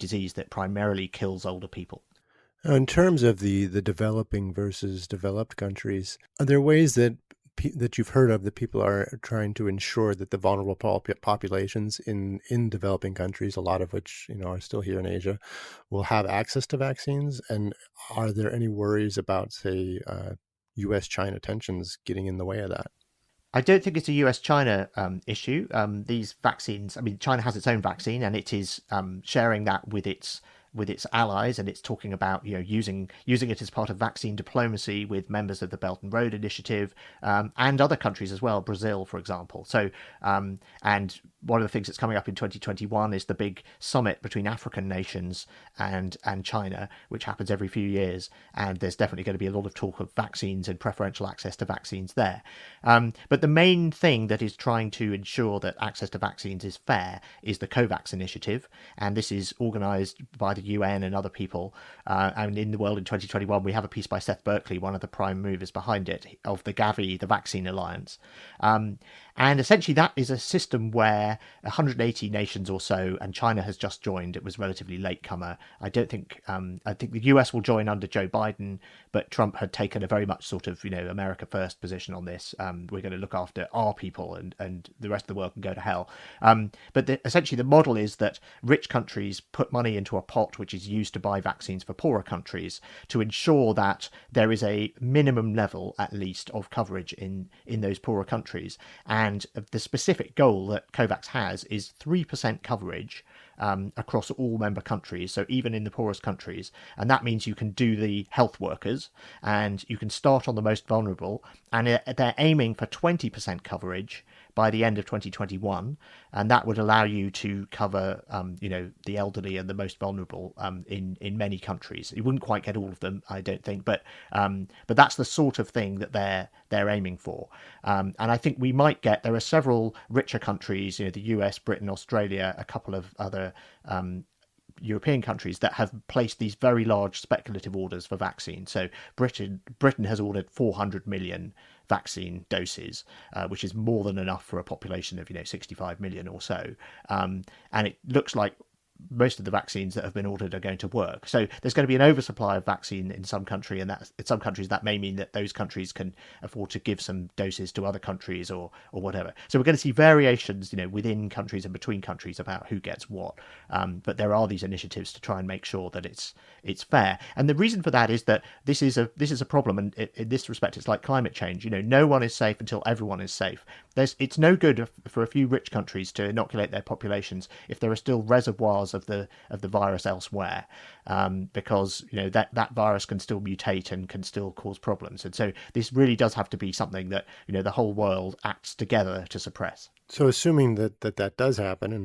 disease that primarily kills older people. Now, in terms of the developing versus developed countries, are there ways that that you've heard of that people are trying to ensure that the vulnerable populations in developing countries, a lot of which are still here in Asia, will have access to vaccines? And are there any worries about, say, U.S.-China tensions getting in the way of that? I don't think it's a US-China issue. These vaccines, I mean, China has its own vaccine, and it is sharing that with its allies, and it's talking about using it as part of vaccine diplomacy with members of the Belt and Road Initiative and other countries as well, Brazil, for example. So, and one of the things that's coming up in 2021 is the big summit between African nations and China, which happens every few years. And there's definitely going to be a lot of talk of vaccines and preferential access to vaccines there. But the main thing that is trying to ensure that access to vaccines is fair is the COVAX initiative. And this is organized by the UN and other people. And in the world in 2021, we have a piece by Seth Berkley, one of the prime movers behind it, of the Gavi, the Vaccine Alliance. And essentially, that is a system where 180 nations or so, and China has just joined. It was relatively latecomer. I think the US will join under Joe Biden, but Trump had taken a very much sort of America first position on this. We're going to look after our people, and the rest of the world can go to hell. But essentially, the model is that rich countries put money into a pot which is used to buy vaccines for poorer countries to ensure that there is a minimum level, at least, of coverage in those poorer countries. And the specific goal that COVAX has is 3% coverage across all member countries, so even in the poorest countries. And that means you can do the health workers, and you can start on the most vulnerable, and they're aiming for 20% coverage by the end of 2021, and that would allow you to cover the elderly and the most vulnerable in many countries. You wouldn't quite get all of them, I don't think, but that's the sort of thing that they're aiming for. And I think we might get, there are several richer countries, the US, Britain, Australia, a couple of other European countries that have placed these very large speculative orders for vaccines. So Britain has ordered 400 million vaccine doses, which is more than enough for a population of 65 million or so. And it looks like most of the vaccines that have been ordered are going to work. So there's going to be an oversupply of vaccine in some country, and that in some countries that may mean that those countries can afford to give some doses to other countries or whatever. So we're going to see variations, within countries and between countries about who gets what. But there are these initiatives to try and make sure that it's fair. And the reason for that is that this is a problem, and in this respect, it's like climate change. No one is safe until everyone is safe. It's no good for a few rich countries to inoculate their populations if there are still reservoirs of the virus elsewhere, because that virus can still mutate and can still cause problems. And so this really does have to be something that the whole world acts together to suppress. So assuming that does happen, and